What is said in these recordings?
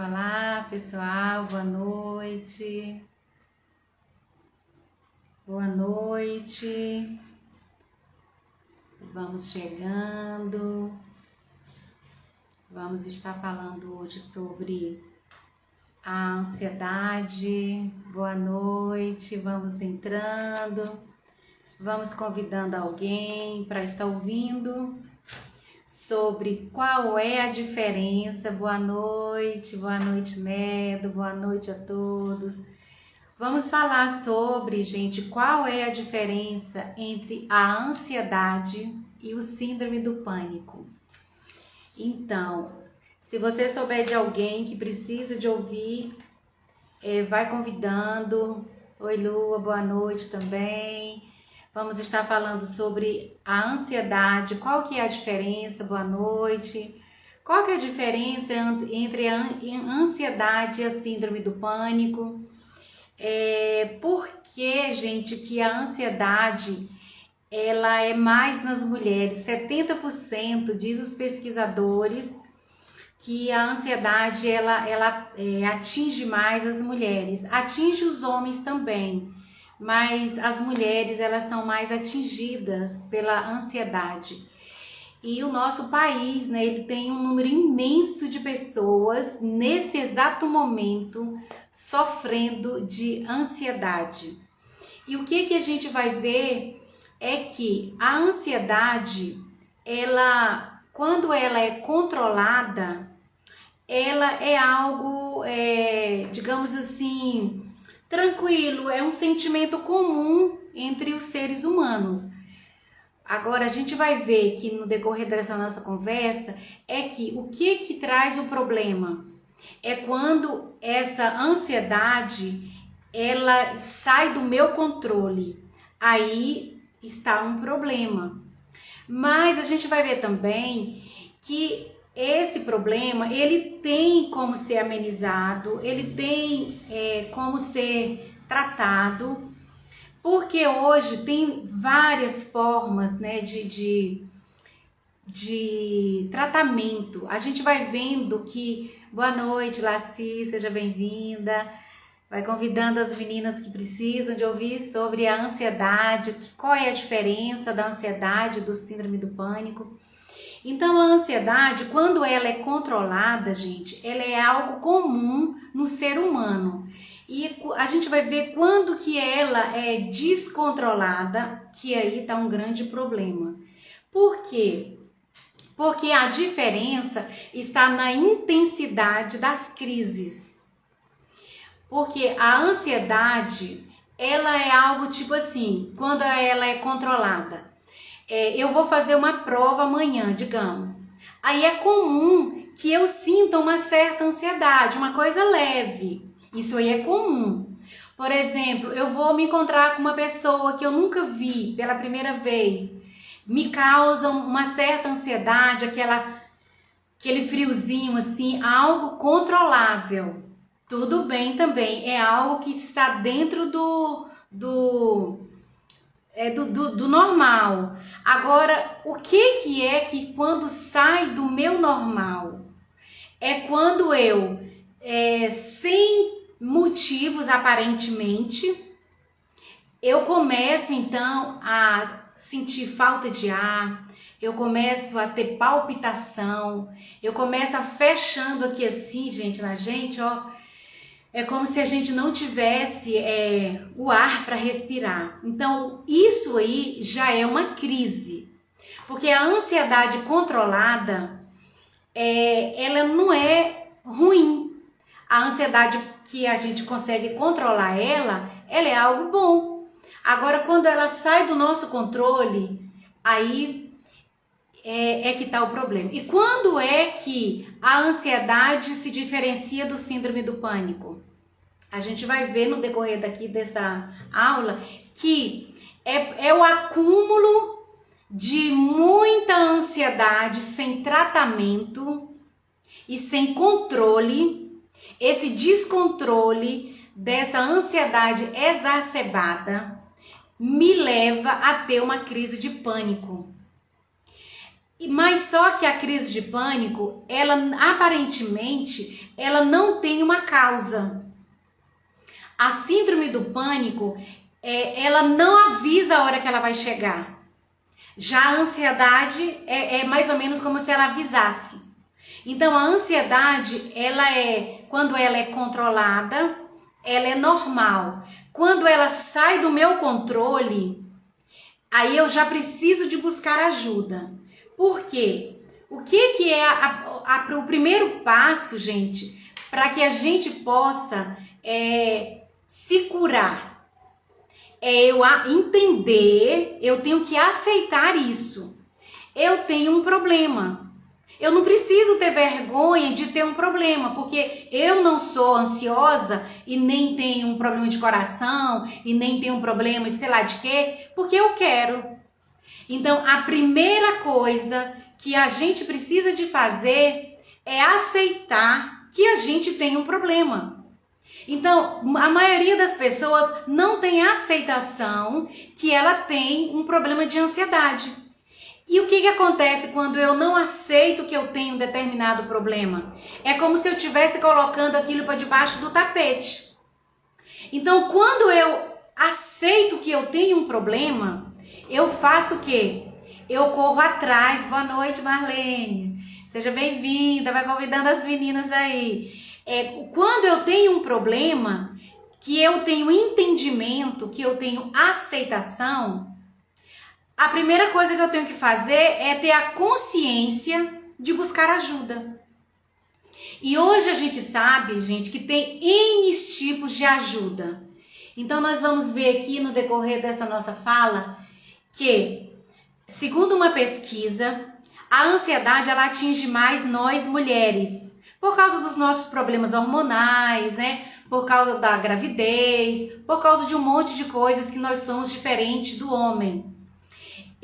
Olá, pessoal, boa noite. Boa noite. Vamos chegando. Vamos estar falando hoje sobre a ansiedade. Boa noite. Vamos entrando. Vamos convidando alguém para estar ouvindo sobre qual é a diferença. Boa noite, Nedo, boa noite a todos. Vamos falar sobre, gente, qual é a diferença entre a ansiedade e o síndrome do pânico. Então, se você souber de alguém que precisa de ouvir, vai convidando. Oi, Lua, boa noite também. Vamos estar falando sobre a ansiedade, qual que é a diferença, boa noite. Qual que é a diferença entre a ansiedade e a síndrome do pânico? Por que, gente, que a ansiedade ela é mais nas mulheres? 70% diz os pesquisadores que a ansiedade ela atinge mais as mulheres, atinge os homens também, mas as mulheres elas são mais atingidas pela ansiedade. E o nosso país, né, ele tem um número imenso de pessoas nesse exato momento sofrendo de ansiedade. E o que a gente vai ver é que a ansiedade, ela, quando ela é controlada, ela é algo, digamos assim, tranquilo, é um sentimento comum entre os seres humanos. Agora, a gente vai ver que no decorrer dessa nossa conversa é que o que traz o problema é quando essa ansiedade ela sai do meu controle. Aí está um problema. Mas a gente vai ver também que esse problema ele tem como ser amenizado, ele tem como ser tratado. Porque hoje tem várias formas, né, de tratamento. A gente vai vendo que... Boa noite, Laci, seja bem-vinda. Vai convidando as meninas que precisam de ouvir sobre a ansiedade, qual é a diferença da ansiedade e do síndrome do pânico. Então, a ansiedade, quando ela é controlada, gente, ela é algo comum no ser humano. E a gente vai ver quando que ela é descontrolada, que aí está um grande problema. Por quê? Porque a diferença está na intensidade das crises. Porque a ansiedade, ela é algo tipo assim, quando ela é controlada. Eu vou fazer uma prova amanhã, digamos. Aí é comum que eu sinta uma certa ansiedade, uma coisa leve. Isso aí é comum. Por exemplo, eu vou me encontrar com uma pessoa que eu nunca vi pela primeira vez. Me causa uma certa ansiedade, aquele friozinho assim, algo controlável. Tudo bem também, é algo que está dentro do normal. Agora, o que é que quando sai do meu normal? É quando eu, sem motivos aparentemente, eu começo então a sentir falta de ar, eu começo a ter palpitação, eu começo a fechando aqui assim, gente, na gente, ó, é como se a gente não tivesse o ar para respirar. Então, isso aí já é uma crise, porque a ansiedade controlada, ela não é ruim. A ansiedade que a gente consegue controlar ela é algo bom. Agora, quando ela sai do nosso controle, aí que está o problema. E quando é que a ansiedade se diferencia do síndrome do pânico? A gente vai ver no decorrer daqui dessa aula que é o acúmulo de muita ansiedade sem tratamento e sem controle. Esse descontrole dessa ansiedade exacerbada me leva a ter uma crise de pânico. Mas só que a crise de pânico, ela aparentemente, ela não tem uma causa. A síndrome do pânico, ela não avisa a hora que ela vai chegar. Já a ansiedade é mais ou menos como se ela avisasse. Então, a ansiedade, quando ela é controlada, ela é normal. Quando ela sai do meu controle, aí eu já preciso de buscar ajuda. Por quê? O que é o primeiro passo, gente, para que a gente possa se curar? Eu entender, eu tenho que aceitar isso. Eu tenho um problema. Eu não preciso ter vergonha de ter um problema, porque eu não sou ansiosa e nem tenho um problema de coração e nem tenho um problema de sei lá de quê, porque eu quero. Então, a primeira coisa que a gente precisa de fazer é aceitar que a gente tem um problema. Então, a maioria das pessoas não tem aceitação que ela tem um problema de ansiedade. E o que acontece quando eu não aceito que eu tenho um determinado problema? É como se eu estivesse colocando aquilo para debaixo do tapete. Então, quando eu aceito que eu tenho um problema, eu faço o quê? Eu corro atrás. Boa noite, Marlene. Seja bem-vinda, vai convidando as meninas aí. Quando eu tenho um problema, que eu tenho entendimento, que eu tenho aceitação, a primeira coisa que eu tenho que fazer é ter a consciência de buscar ajuda. E hoje a gente sabe, gente, que tem N tipos de ajuda. Então, nós vamos ver aqui no decorrer dessa nossa fala que, segundo uma pesquisa, a ansiedade ela atinge mais nós mulheres, por causa dos nossos problemas hormonais, né? Por causa da gravidez, por causa de um monte de coisas que nós somos diferentes do homem.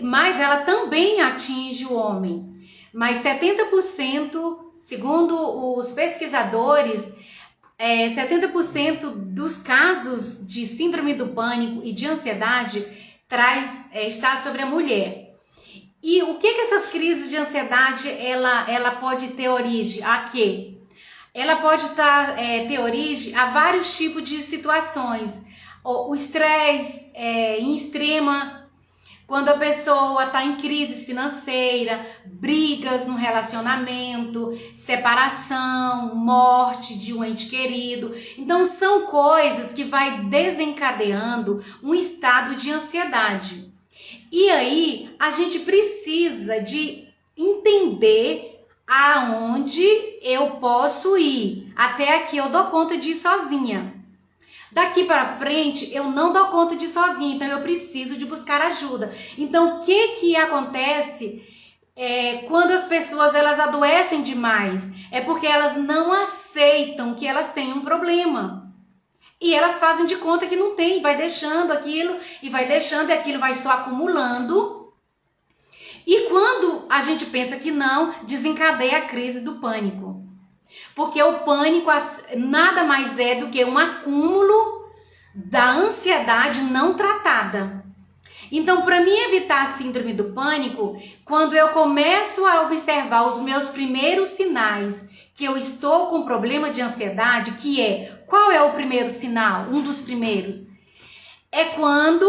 Mas ela também atinge o homem. Mas 70%, segundo os pesquisadores, 70% dos casos de síndrome do pânico e de ansiedade está sobre a mulher. E o que essas crises de ansiedade ela pode ter origem? A quê? Ela pode ter origem a vários tipos de situações. O estresse em extrema, quando a pessoa está em crise financeira, brigas no relacionamento, separação, morte de um ente querido. Então, são coisas que vai desencadeando um estado de ansiedade. E aí, a gente precisa de entender aonde eu posso ir. Até aqui eu dou conta de ir sozinha. Daqui para frente, eu não dou conta de ir sozinha, então eu preciso de buscar ajuda. Então, o que acontece quando as pessoas elas adoecem demais? É porque elas não aceitam que elas têm um problema. E elas fazem de conta que não tem, vai deixando aquilo, e vai deixando, e aquilo vai só acumulando. E quando a gente pensa que não, desencadeia a crise do pânico. Porque o pânico nada mais é do que um acúmulo da ansiedade não tratada. Então, para mim evitar a síndrome do pânico, quando eu começo a observar os meus primeiros sinais que eu estou com problema de ansiedade, qual é o primeiro sinal? Um dos primeiros. É quando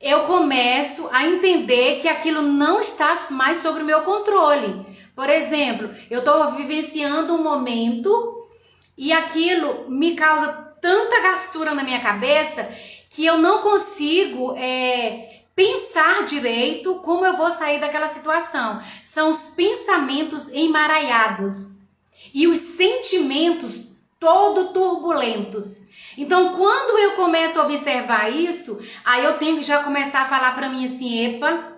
eu começo a entender que aquilo não está mais sob o meu controle. Por exemplo, eu estou vivenciando um momento e aquilo me causa tanta gastura na minha cabeça que eu não consigo pensar direito como eu vou sair daquela situação. São os pensamentos embaralhados e os sentimentos todo turbulentos. Então, quando eu começo a observar isso, aí eu tenho que já começar a falar para mim assim, epa,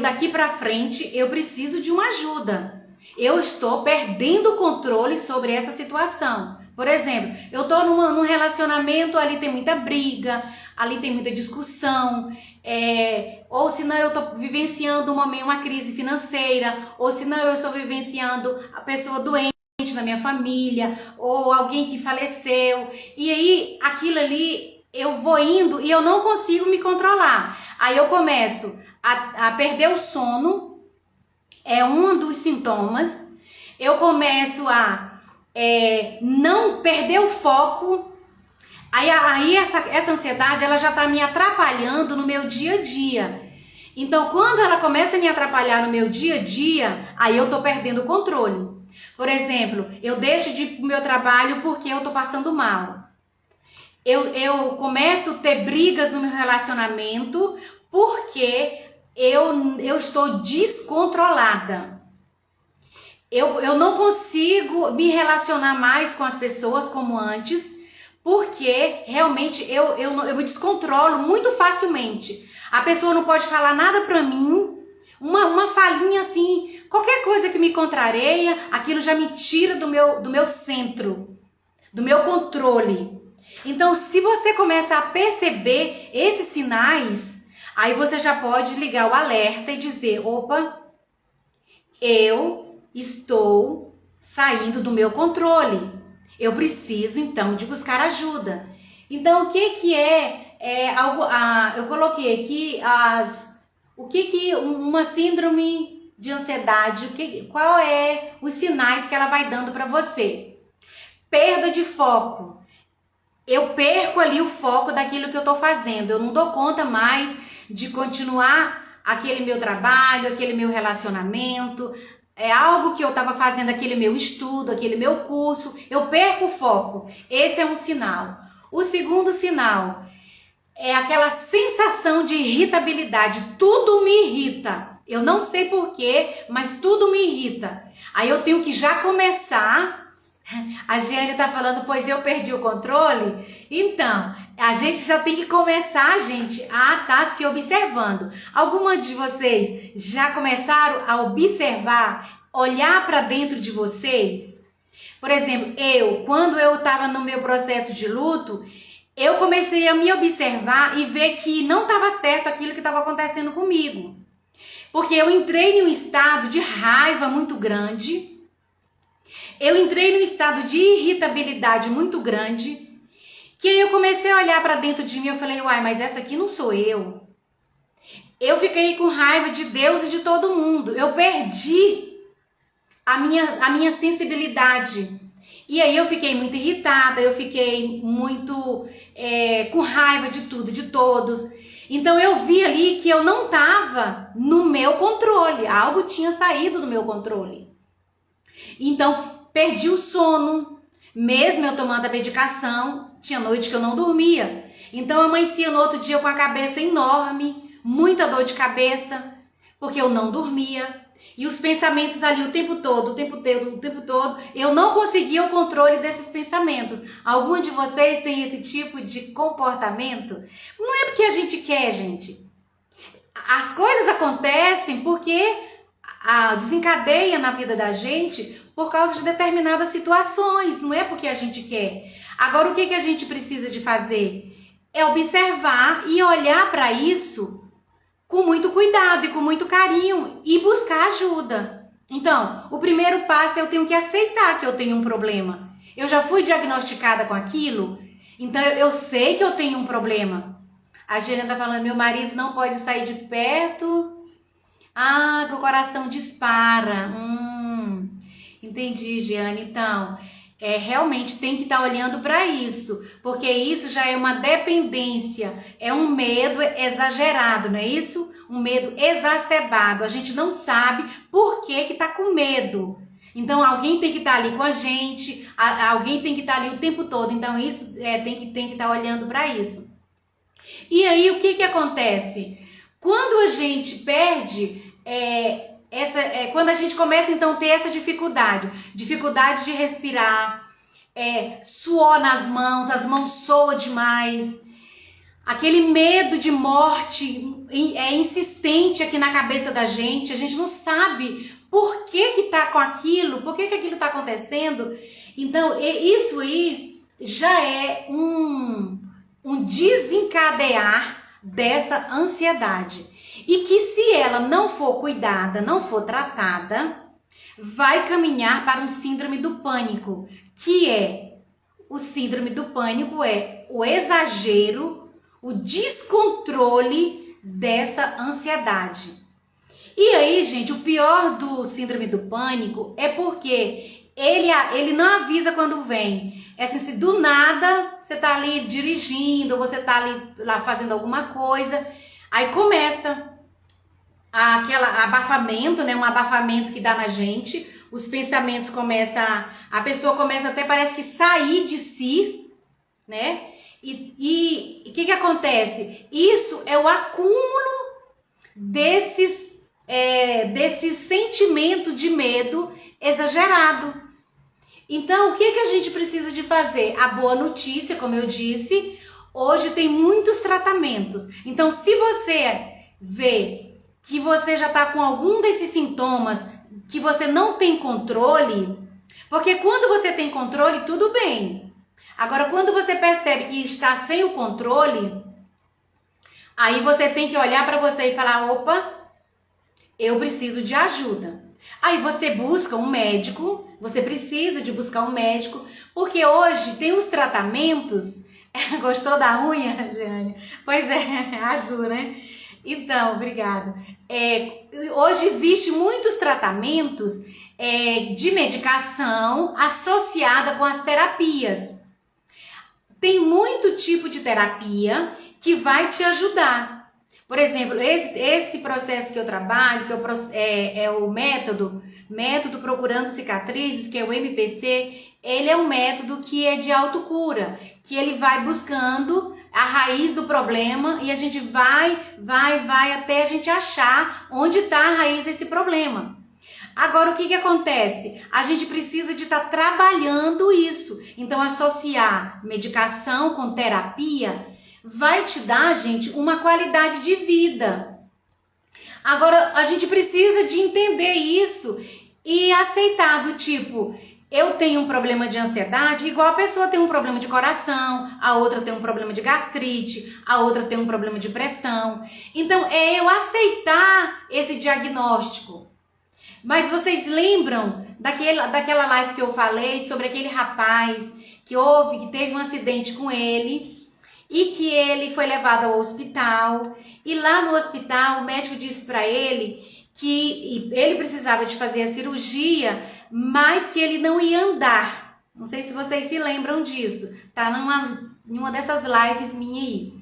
daqui para frente, eu preciso de uma ajuda. Eu estou perdendo o controle sobre essa situação. Por exemplo, eu estou num relacionamento, ali tem muita briga, ali tem muita discussão, ou senão eu estou vivenciando uma crise financeira, ou senão eu estou vivenciando a pessoa doente na minha família, ou alguém que faleceu. E aí, aquilo ali, eu vou indo e eu não consigo me controlar. Aí eu começo a perder o sono, é um dos sintomas. Eu começo a não perder o foco. Aí essa ansiedade ela já está me atrapalhando no meu dia a dia. Então, quando ela começa a me atrapalhar no meu dia a dia, aí eu estou perdendo o controle. Por exemplo, eu deixo de ir para o meu trabalho porque eu estou passando mal. Eu começo a ter brigas no meu relacionamento porque eu estou descontrolada. Eu não consigo me relacionar mais com as pessoas como antes, porque realmente eu me descontrolo muito facilmente. A pessoa não pode falar nada pra mim, uma falinha assim, qualquer coisa que me contraria, aquilo já me tira do meu centro, do meu controle. Então, se você começa a perceber esses sinais, aí você já pode ligar o alerta e dizer, opa, eu estou saindo do meu controle. Eu preciso, então, de buscar ajuda. Então, o que é algo? Eu coloquei aqui o que uma síndrome de ansiedade, qual é os sinais que ela vai dando para você? Perda de foco. Eu perco ali o foco daquilo que eu estou fazendo. Eu não dou conta mais de continuar aquele meu trabalho, aquele meu relacionamento. É algo que eu estava fazendo, aquele meu estudo, aquele meu curso. Eu perco o foco. Esse é um sinal. O segundo sinal é aquela sensação de irritabilidade. Tudo me irrita. Eu não sei porquê, mas tudo me irrita. Aí eu tenho que já começar. A Giane está falando, pois eu perdi o controle. Então, a gente já tem que começar, gente, a estar se observando. Algumas de vocês já começaram a observar, olhar para dentro de vocês? Por exemplo, quando eu estava no meu processo de luto, eu comecei a me observar e ver que não estava certo aquilo que estava acontecendo comigo. Porque eu entrei em um estado de raiva muito grande. Eu entrei num estado de irritabilidade muito grande, que aí eu comecei a olhar para dentro de mim, eu falei, uai, mas essa aqui não sou eu. Eu fiquei com raiva de Deus e de todo mundo. Eu perdi a minha sensibilidade. E aí eu fiquei muito irritada, eu fiquei muito com raiva de tudo, de todos. Então eu vi ali que eu não estava no meu controle, algo tinha saído do meu controle. Então perdi o sono, mesmo eu tomando a medicação, tinha noite que eu não dormia. Então eu amanhecia no outro dia com a cabeça enorme, muita dor de cabeça, porque eu não dormia. E os pensamentos ali o tempo todo, eu não conseguia o controle desses pensamentos. Algum de vocês tem esse tipo de comportamento? Não é porque a gente quer, gente. As coisas acontecem porque desencadeia na vida da gente por causa de determinadas situações, não é porque a gente quer. Agora, o que a gente precisa de fazer? É observar e olhar para isso com muito cuidado e com muito carinho e buscar ajuda. Então, o primeiro passo é eu tenho que aceitar que eu tenho um problema. Eu já fui diagnosticada com aquilo, então eu sei que eu tenho um problema. A Gênia está falando, meu marido não pode sair de perto... que o coração dispara. Entendi, Giane. Então, realmente tem que estar olhando para isso, porque isso já é uma dependência, é um medo exagerado, não é isso? Um medo exacerbado. A gente não sabe por que está com medo. Então, alguém tem que estar ali com a gente, alguém tem que estar ali o tempo todo. Então, isso tem que estar olhando para isso. E aí, o que acontece? Quando a gente perde, quando a gente começa então a ter essa dificuldade de respirar, suor nas mãos, as mãos soam demais, aquele medo de morte é insistente aqui na cabeça da gente, a gente não sabe por que tá com aquilo, por que aquilo tá acontecendo. Então, isso aí já é um desencadear dessa ansiedade. E que se ela não for cuidada, não for tratada, vai caminhar para um síndrome do pânico, o síndrome do pânico é o exagero, o descontrole dessa ansiedade. E aí, gente, o pior do síndrome do pânico é porque ele não avisa quando vem. É assim, se do nada você tá ali dirigindo, ou você tá ali lá fazendo alguma coisa, aí começa aquele abafamento, né? Um abafamento que dá na gente, os pensamentos começam, a pessoa começa até parece que sair de si, né? E o que acontece? Isso é o acúmulo desse sentimento de medo exagerado. Então, o que a gente precisa de fazer? A boa notícia, como eu disse, hoje tem muitos tratamentos. Então, se você vê que você já está com algum desses sintomas que você não tem controle, porque quando você tem controle, tudo bem. Agora, quando você percebe que está sem o controle, aí você tem que olhar para você e falar, opa, eu preciso de ajuda. Aí você busca um médico, você precisa de buscar um médico, porque hoje tem os tratamentos. Gostou da unha, Jeane? Pois é, azul, né? Então, obrigada. Hoje existem muitos tratamentos de medicação associada com as terapias. Tem muito tipo de terapia que vai te ajudar. Por exemplo, esse processo que eu trabalho, que é o método Procurando Cicatrizes, que é o MPC, ele é um método que é de autocura, que ele vai buscando a raiz do problema e a gente vai até a gente achar onde está a raiz desse problema. Agora, o que acontece? A gente precisa de estar trabalhando isso. Então, associar medicação com terapia vai te dar, gente, uma qualidade de vida. Agora, a gente precisa de entender isso e aceitar do tipo, eu tenho um problema de ansiedade, igual a pessoa tem um problema de coração, a outra tem um problema de gastrite, a outra tem um problema de pressão. Então, é eu aceitar esse diagnóstico. Mas vocês lembram daquela live que eu falei sobre aquele rapaz que teve um acidente com ele e que ele foi levado ao hospital e lá no hospital o médico disse para ele que ele precisava de fazer a cirurgia, mas que ele não ia andar. Não sei se vocês se lembram disso, tá numa dessas lives minha aí.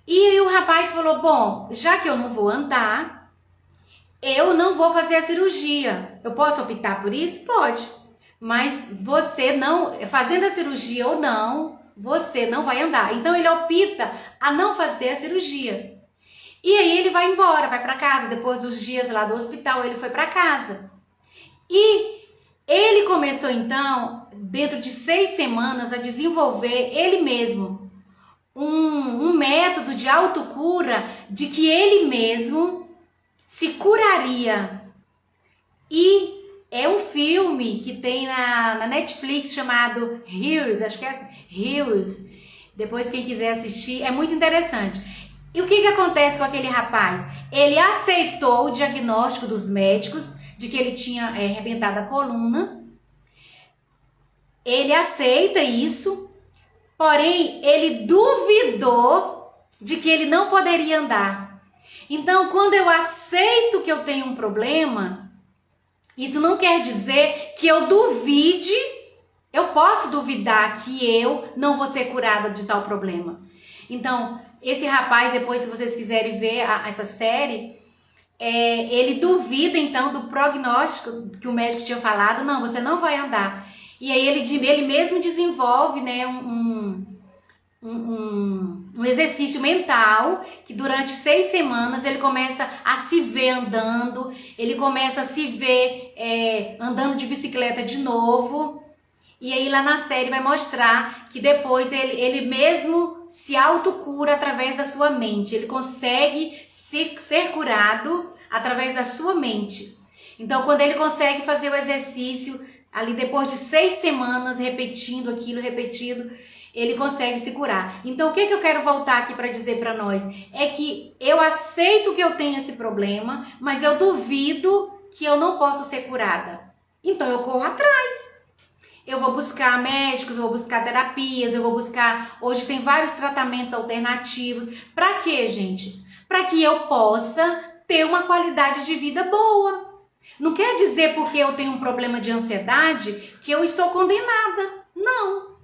E aí o rapaz falou, bom, já que eu não vou andar, eu não vou fazer a cirurgia. Eu posso optar por isso? Pode. Mas você não, fazendo a cirurgia ou não, você não vai andar. Então ele opta a não fazer a cirurgia. E aí ele vai embora, vai para casa. Depois dos dias lá do hospital, ele foi para casa. E ele começou então, dentro de 6 semanas, a desenvolver ele mesmo um método de autocura de que ele mesmo se curaria. E é um filme que tem na Netflix chamado Heroes, acho que é Heroes. Depois quem quiser assistir, é muito interessante. E o que acontece com aquele rapaz? Ele aceitou o diagnóstico dos médicos de que ele tinha arrebentado a coluna. Ele aceita isso, porém ele duvidou de que ele não poderia andar. Então, quando eu aceito que eu tenho um problema, isso não quer dizer que eu duvide, eu posso duvidar que eu não vou ser curada de tal problema. Então, esse rapaz, depois, se vocês quiserem ver essa série, ele duvida, então, do prognóstico que o médico tinha falado, não, você não vai andar. E aí ele mesmo desenvolve, né, um exercício mental que durante 6 semanas ele começa a se ver andando, ele começa a se ver andando de bicicleta de novo. E aí lá na série vai mostrar que depois ele mesmo se autocura através da sua mente. Ele consegue ser curado através da sua mente. Então, quando ele consegue fazer o exercício, ali depois de 6 semanas, repetindo aquilo, ele consegue se curar. Então, o que eu quero voltar aqui para dizer para nós? É que eu aceito que eu tenho esse problema, mas eu duvido que eu não posso ser curada. Então, eu corro atrás. Eu vou buscar médicos, eu vou buscar terapias, eu vou buscar... Hoje tem vários tratamentos alternativos. Para quê, gente? Para que eu possa ter uma qualidade de vida boa. Não quer dizer porque eu tenho um problema de ansiedade que eu estou condenada. Não.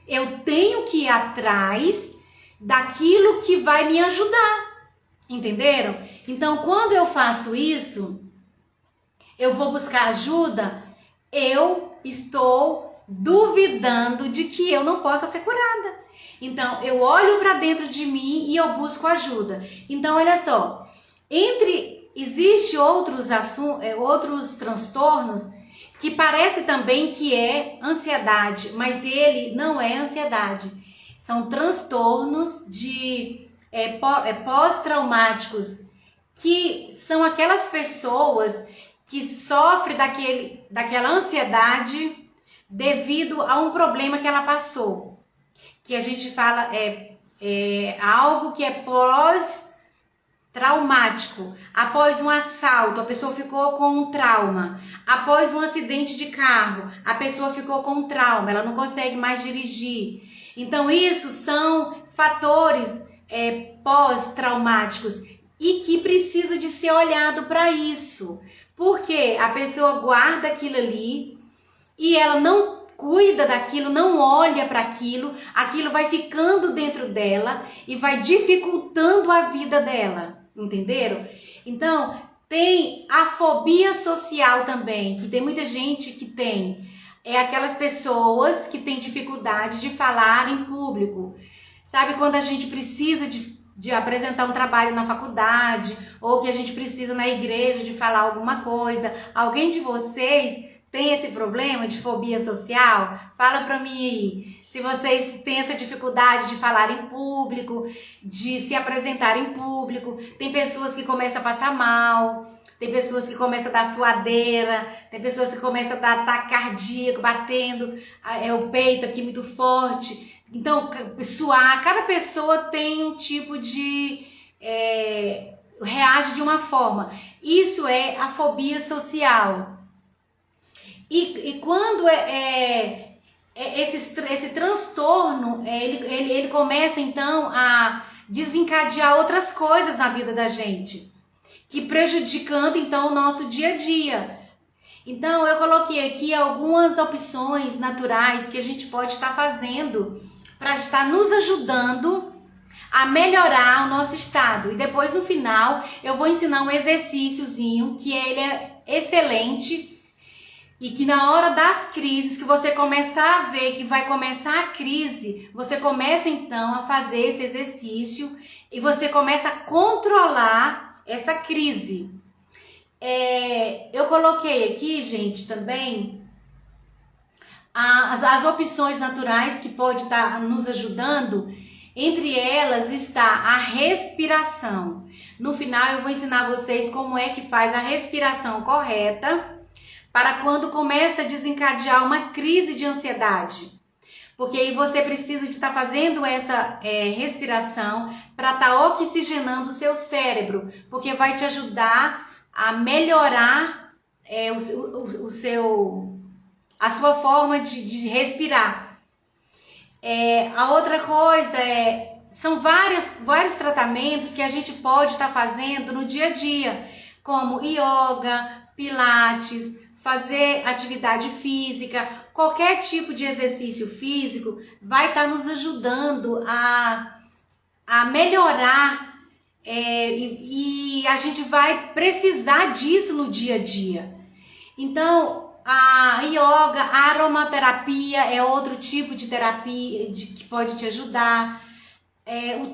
Eu tenho que ir atrás daquilo que vai me ajudar. Entenderam? Então, quando eu faço isso, eu vou buscar ajuda, eu estou duvidando de que eu não possa ser curada. Então, eu olho para dentro de mim e eu busco ajuda. Então, olha só, existe outros transtornos que parece também que é ansiedade, mas ele não é ansiedade. São transtornos pós-traumáticos, que são aquelas pessoas que sofrem daquela ansiedade devido a um problema que ela passou. Que a gente fala algo que é pós-traumático. Após um assalto, a pessoa ficou com um trauma. Após um acidente de carro, a pessoa ficou com um trauma, ela não consegue mais dirigir. Então, isso são fatores pós-traumáticos e que precisa de ser olhado para isso. Porque a pessoa guarda aquilo ali e ela não cuida daquilo, não olha para aquilo vai ficando dentro dela e vai dificultando a vida dela, entenderam? Então, tem a fobia social também, que tem muita gente que tem. É aquelas pessoas que têm dificuldade de falar em público. Sabe quando a gente precisa de apresentar um trabalho na faculdade, ou que a gente precisa na igreja de falar alguma coisa? Alguém de vocês tem esse problema de fobia social? Fala para mim aí. Se vocês têm essa dificuldade de falar em público, de se apresentar em público. Tem pessoas que começam a passar mal, tem pessoas que começam a dar suadeira, tem pessoas que começam a dar ataque cardíaco, batendo o peito aqui muito forte. Então, suar. Cada pessoa tem um tipo de... reage de uma forma. Isso é a fobia social. E quando esse transtorno, ele começa então a desencadear outras coisas na vida da gente, que prejudicando então o nosso dia a dia. Então eu coloquei aqui algumas opções naturais que a gente pode estar fazendo para estar nos ajudando a melhorar o nosso estado. E depois no final eu vou ensinar um exercíciozinho que ele é excelente. E que na hora das crises, que você começar a ver que vai começar a crise, você começa então a fazer esse exercício e você começa a controlar essa crise. Eu coloquei aqui, gente, também as opções naturais que pode estar nos ajudando. Entre elas está a respiração. No final eu vou ensinar vocês como é que faz a respiração correta, para quando começa a desencadear uma crise de ansiedade. Porque aí você precisa de estar fazendo essa respiração para estar oxigenando o seu cérebro, porque vai te ajudar a melhorar a sua forma de respirar. A outra coisa são vários tratamentos que a gente pode estar fazendo no dia a dia, como yoga, pilates, fazer atividade física, qualquer tipo de exercício físico vai estar nos ajudando a melhorar e a gente vai precisar disso no dia a dia. Então, a yoga, a aromaterapia é outro tipo de terapia que pode te ajudar.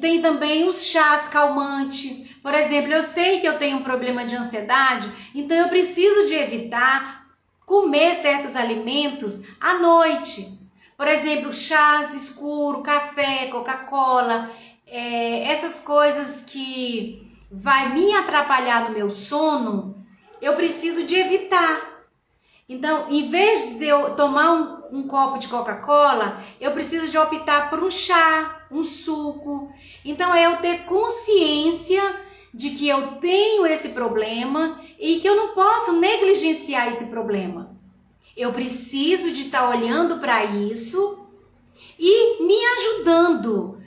Tem também os chás calmantes. Por exemplo, eu sei que eu tenho um problema de ansiedade, então eu preciso de evitar comer certos alimentos à noite. Por exemplo, chás escuro, café, Coca-Cola, essas coisas que vai me atrapalhar no meu sono, eu preciso de evitar. Então, em vez de eu tomar um copo de Coca-Cola, eu preciso de optar por um chá, um suco. Então, é eu ter consciência de que eu tenho esse problema e que eu não posso negligenciar esse problema. Eu preciso de estar olhando para isso e me ajudando.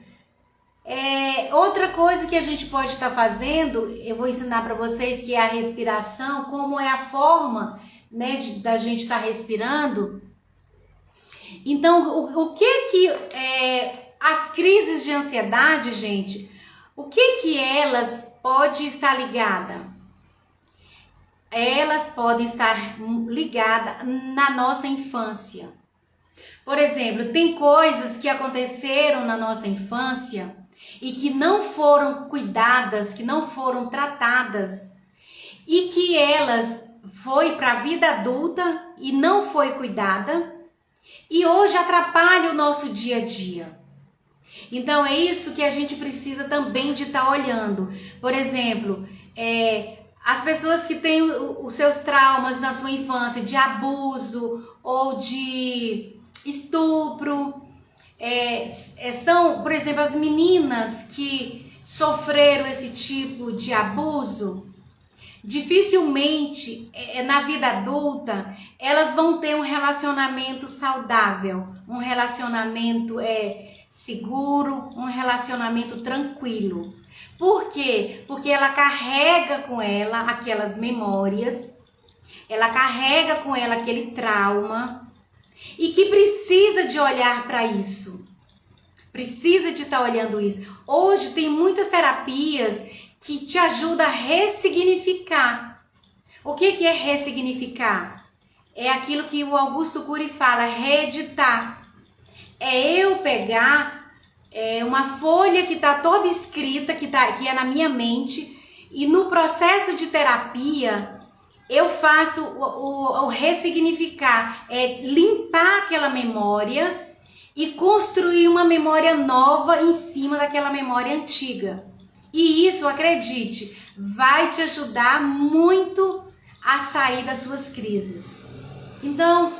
Outra coisa que a gente pode estar fazendo, eu vou ensinar para vocês, que é a respiração, como é a forma, né, da gente estar respirando. Então, o que as crises de ansiedade, gente, o que elas podem estar ligadas? Elas podem estar ligadas na nossa infância. Por exemplo, tem coisas que aconteceram na nossa infância e que não foram cuidadas, que não foram tratadas, e que elas foi para a vida adulta e não foi cuidada, e hoje atrapalha o nosso dia a dia. Então é isso que a gente precisa também de estar olhando. Por exemplo, as pessoas que têm os seus traumas na sua infância, de abuso ou de estupro, são, por exemplo, as meninas que sofreram esse tipo de abuso, dificilmente na vida adulta elas vão ter um relacionamento saudável, um relacionamento seguro, um relacionamento tranquilo. Por quê? Porque ela carrega com ela aquelas memórias, ela carrega com ela aquele trauma, e que precisa de olhar para isso. Precisa de estar olhando isso. Hoje tem muitas terapias que te ajudam a ressignificar. O que é ressignificar? É aquilo que o Augusto Cury fala, reeditar. É eu pegar uma folha que está toda escrita, que é na minha mente, e no processo de terapia eu faço o ressignificar, limpar aquela memória e construir uma memória nova em cima daquela memória antiga. E isso, acredite, vai te ajudar muito a sair das suas crises. Então,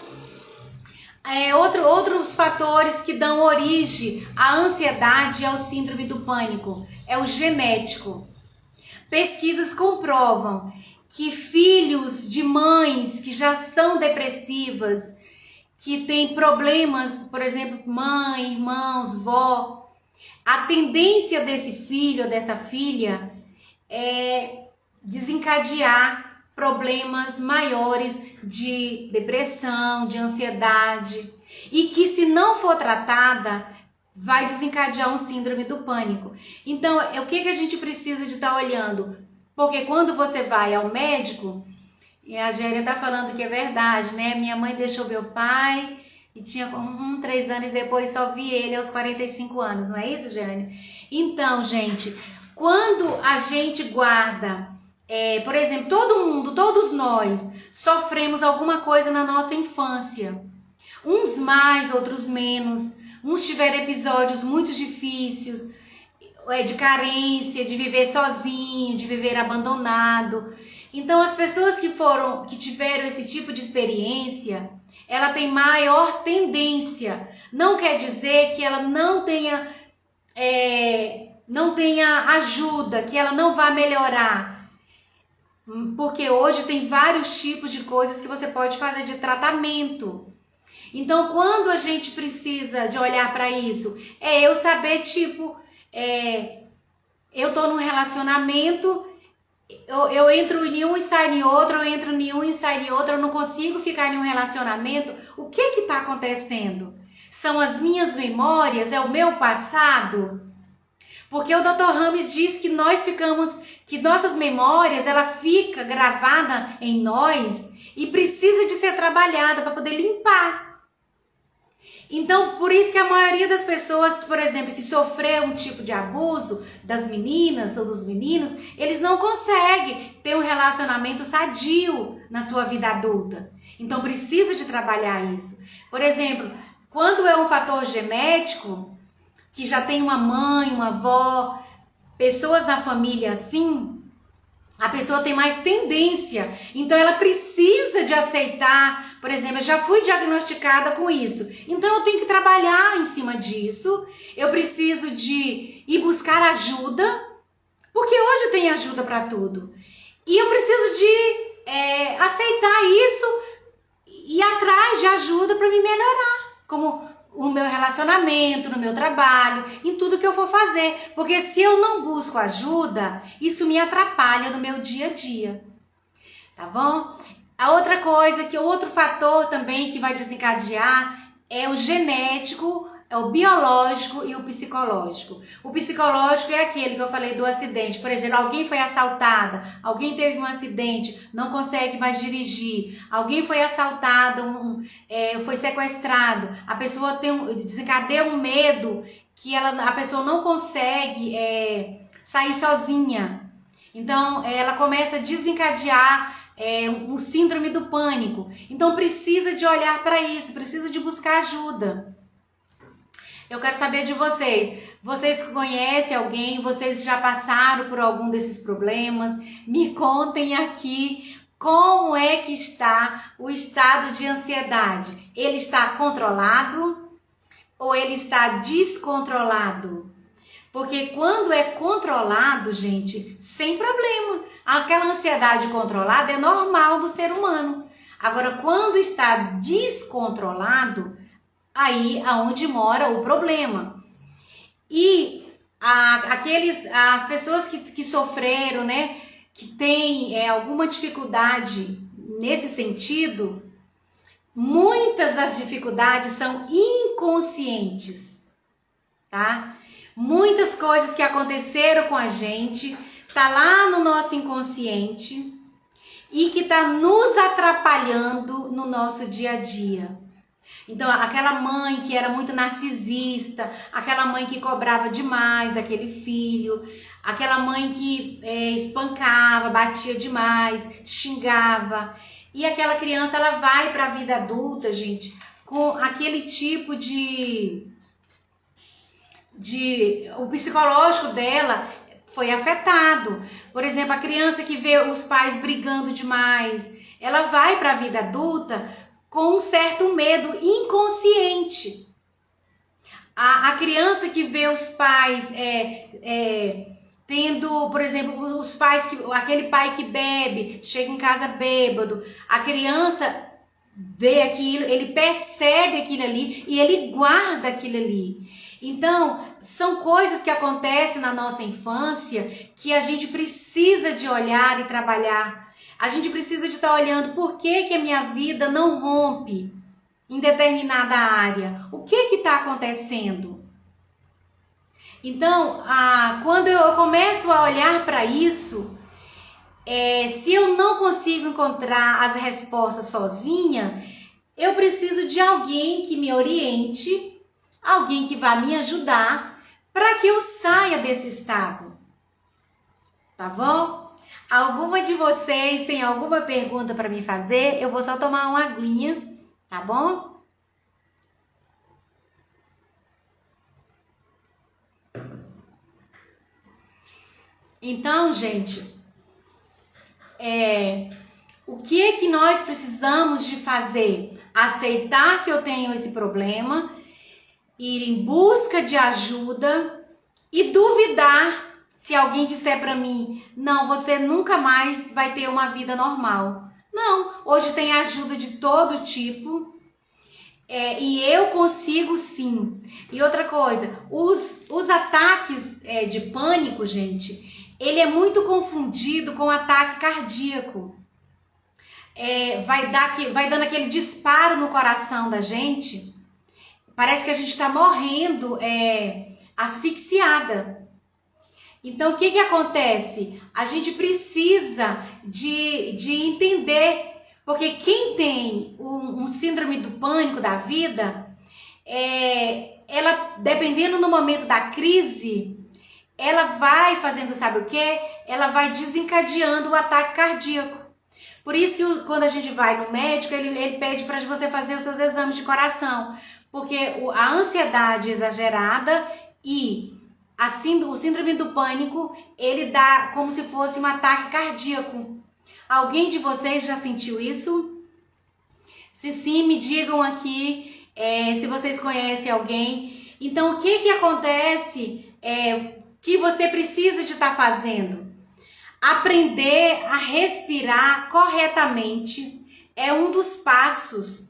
outros fatores que dão origem à ansiedade e ao síndrome do pânico é o genético. Pesquisas comprovam que filhos de mães que já são depressivas, que têm problemas, por exemplo, mãe, irmãos, vó, a tendência desse filho ou dessa filha é desencadear problemas maiores de depressão, de ansiedade, e que se não for tratada, vai desencadear um síndrome do pânico. Então, o que a gente precisa de estar olhando? Porque quando você vai ao médico, e a Géria está falando que é verdade, né? Minha mãe deixou meu pai e tinha 3 anos depois só vi ele aos 45 anos, não é isso, Géria? Então, gente, quando a gente guarda, por exemplo, todos nós sofremos alguma coisa na nossa infância. Uns mais, outros menos. Uns tiveram episódios muito difíceis, de carência, de viver sozinho, de viver abandonado. Então, as pessoas que tiveram esse tipo de experiência, ela tem maior tendência. Não quer dizer que ela não tenha ajuda, que ela não vai melhorar. Porque hoje tem vários tipos de coisas que você pode fazer de tratamento. Então, quando a gente precisa de olhar para isso, eu saber, eu estou num relacionamento, eu entro em um e saio em outro, eu entro em um e saio em outro, eu não consigo ficar em um relacionamento. O que está acontecendo? São as minhas memórias? É o meu passado? Porque o Dr. Rames diz que que nossas memórias, ela fica gravada em nós e precisa de ser trabalhada para poder limpar. Então, por isso que a maioria das pessoas, por exemplo, que sofreu um tipo de abuso, das meninas ou dos meninos, eles não conseguem ter um relacionamento sadio na sua vida adulta. Então, precisa de trabalhar isso. Por exemplo, quando é um fator genético, que já tem uma mãe, uma avó, pessoas na família assim, a pessoa tem mais tendência. Então, ela precisa de aceitar. Por exemplo, eu já fui diagnosticada com isso. Então, eu tenho que trabalhar em cima disso. Eu preciso de ir buscar ajuda. Porque hoje tem ajuda para tudo. E eu preciso de aceitar isso e ir atrás de ajuda para me melhorar. Como o meu relacionamento relacionamento, no meu trabalho, em tudo que eu for fazer. Porque se eu não busco ajuda, isso me atrapalha no meu dia a dia. Tá bom? A outra coisa, outro fator também que vai desencadear é o genético, é o biológico e o psicológico. O psicológico é aquele que eu falei do acidente. Por exemplo, alguém foi assaltada, alguém teve um acidente, não consegue mais dirigir. Alguém foi assaltado, foi sequestrado. A pessoa desencadeia um medo que a pessoa não consegue sair sozinha. Então, ela começa a desencadear um síndrome do pânico. Então, precisa de olhar para isso, precisa de buscar ajuda. Eu quero saber de vocês. Vocês conhecem alguém? Vocês já passaram por algum desses problemas? Me contem aqui como é que está o estado de ansiedade. Ele está controlado ou ele está descontrolado? Porque quando é controlado, gente, sem problema. Aquela ansiedade controlada é normal do ser humano. Agora, quando está descontrolado, aí aonde mora o problema. E as pessoas que sofreram, né, que têm alguma dificuldade nesse sentido, muitas das dificuldades são inconscientes, tá? Muitas coisas que aconteceram com a gente tá lá no nosso inconsciente e que tá nos atrapalhando no nosso dia a dia. Então, aquela mãe que era muito narcisista, aquela mãe que cobrava demais daquele filho, aquela mãe que espancava, batia demais, xingava. E aquela criança, ela vai para a vida adulta, gente, com aquele tipo o psicológico dela foi afetado. Por exemplo, a criança que vê os pais brigando demais, ela vai para a vida adulta com um certo medo inconsciente. A criança que vê os pais tendo, por exemplo, aquele pai que bebe, chega em casa bêbado, a criança vê aquilo, ele percebe aquilo ali e ele guarda aquilo ali. Então, são coisas que acontecem na nossa infância que a gente precisa de olhar e trabalhar. A gente precisa de estar olhando por que a minha vida não rompe em determinada área. O que está acontecendo? Então, quando eu começo a olhar para isso, se eu não consigo encontrar as respostas sozinha, eu preciso de alguém que me oriente, alguém que vá me ajudar para que eu saia desse estado. Tá bom? Alguma de vocês tem alguma pergunta para me fazer? Eu vou só tomar uma aguinha, tá bom? Então, gente, o que é que nós precisamos de fazer? Aceitar que eu tenho esse problema, ir em busca de ajuda e duvidar se alguém disser para mim, não, você nunca mais vai ter uma vida normal. Não, hoje tem ajuda de todo tipo e eu consigo sim. E outra coisa, os ataques de pânico, gente, ele é muito confundido com ataque cardíaco. Vai dando aquele disparo no coração da gente, parece que a gente está morrendo asfixiada. Então, o que acontece? A gente precisa de entender, porque quem tem um síndrome do pânico da vida, ela, dependendo do momento da crise, ela vai fazendo, sabe o quê? Ela vai desencadeando o ataque cardíaco. Por isso que quando a gente vai no médico, ele pede para você fazer os seus exames de coração, porque a ansiedade exagerada e o síndrome do pânico, ele dá como se fosse um ataque cardíaco. Alguém de vocês já sentiu isso? Se sim, me digam aqui se vocês conhecem alguém. Então, o que acontece que você precisa de estar fazendo? Aprender a respirar corretamente é um dos passos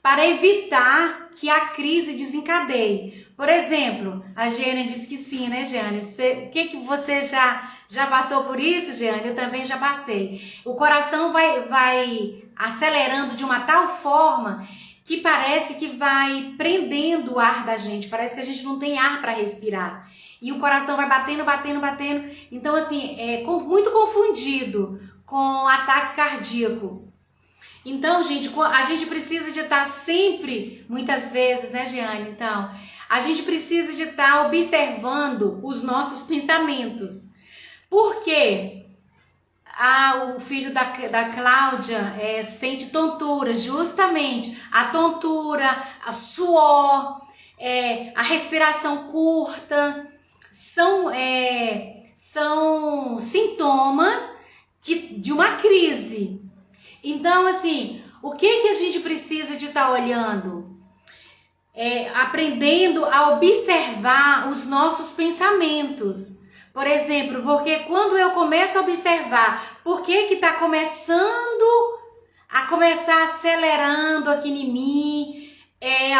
para evitar que a crise desencadeie. Por exemplo, a Jeane disse que sim, né, Jeane? O que você já passou por isso, Jeane? Eu também já passei. O coração vai acelerando de uma tal forma que parece que vai prendendo o ar da gente. Parece que a gente não tem ar para respirar. E o coração vai batendo, batendo, batendo. Então, assim, é muito confundido com ataque cardíaco. Então, gente, a gente precisa de estar sempre, muitas vezes, né, Jeane? Então, a gente precisa de estar observando os nossos pensamentos. Por quê? O filho da Cláudia sente tontura, justamente. A tontura, a suor, a respiração curta, são sintomas de uma crise. Então, assim, o que a gente precisa de estar olhando? Aprendendo a observar os nossos pensamentos. Por exemplo, porque quando eu começo a observar por que está começando acelerando aqui em mim,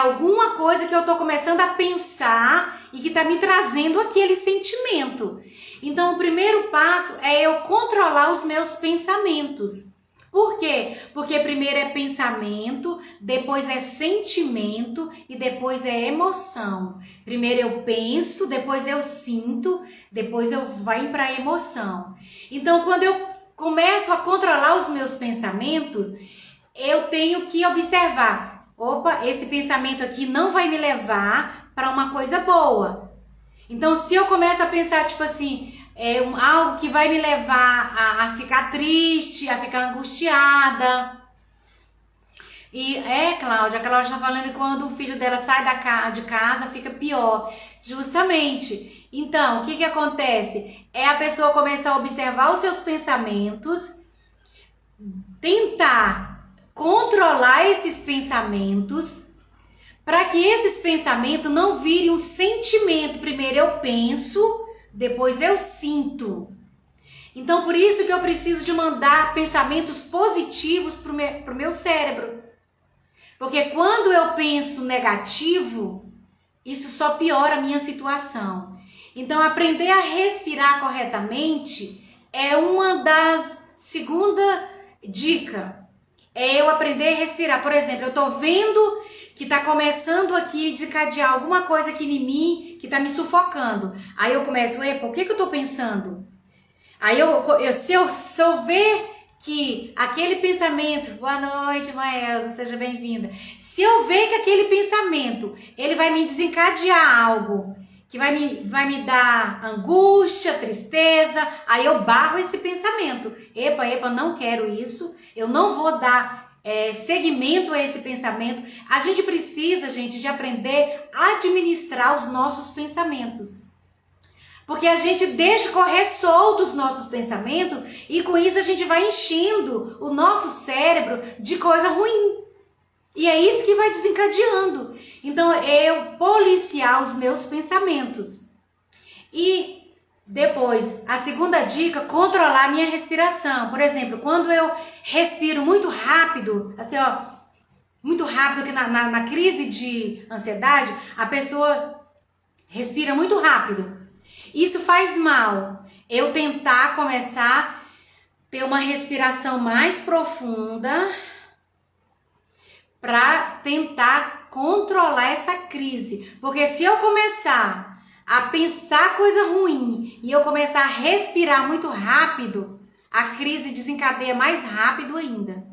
alguma coisa que eu estou começando a pensar e que está me trazendo aquele sentimento. Então, o primeiro passo é eu controlar os meus pensamentos. Por quê? Porque primeiro é pensamento, depois é sentimento e depois é emoção. Primeiro eu penso, depois eu sinto, depois eu vou para a emoção. Então, quando eu começo a controlar os meus pensamentos, eu tenho que observar. Opa, esse pensamento aqui não vai me levar para uma coisa boa. Então, se eu começo a pensar, tipo assim, algo que vai me levar a ficar triste, a ficar angustiada. E Cláudia, a Cláudia está falando que quando o filho dela sai de casa, fica pior. Justamente. Então, o que acontece? A pessoa começar a observar os seus pensamentos, tentar controlar esses pensamentos, para que esses pensamentos não virem um sentimento. Primeiro eu penso, depois eu sinto. Então, por isso que eu preciso de mandar pensamentos positivos para o meu cérebro. Porque quando eu penso negativo, isso só piora a minha situação. Então, aprender a respirar corretamente é uma das segunda dica. É eu aprender a respirar. Por exemplo, eu estou vendo que está começando aqui a desencadear alguma coisa aqui em mim que está me sufocando. Aí eu começo, por que eu estou pensando? Aí se eu ver que aquele pensamento, boa noite, Maelza, seja bem-vinda. Se eu ver que aquele pensamento, ele vai me desencadear algo, que vai me dar angústia, tristeza, aí eu barro esse pensamento. Epa, não quero isso, eu não vou dar seguimento a esse pensamento. A gente precisa, gente, de aprender a administrar os nossos pensamentos. Porque a gente deixa correr solto os nossos pensamentos e com isso a gente vai enchendo o nosso cérebro de coisa ruim. E é isso que vai desencadeando. Então, eu policiar os meus pensamentos. E depois, a segunda dica, controlar a minha respiração. Por exemplo, quando eu respiro muito rápido, assim, muito rápido, que na crise de ansiedade, a pessoa respira muito rápido. Isso faz mal. Eu tentar começar a ter uma respiração mais profunda para tentar controlar essa crise. Porque se eu começar a pensar coisa ruim e eu começar a respirar muito rápido, a crise desencadeia mais rápido ainda.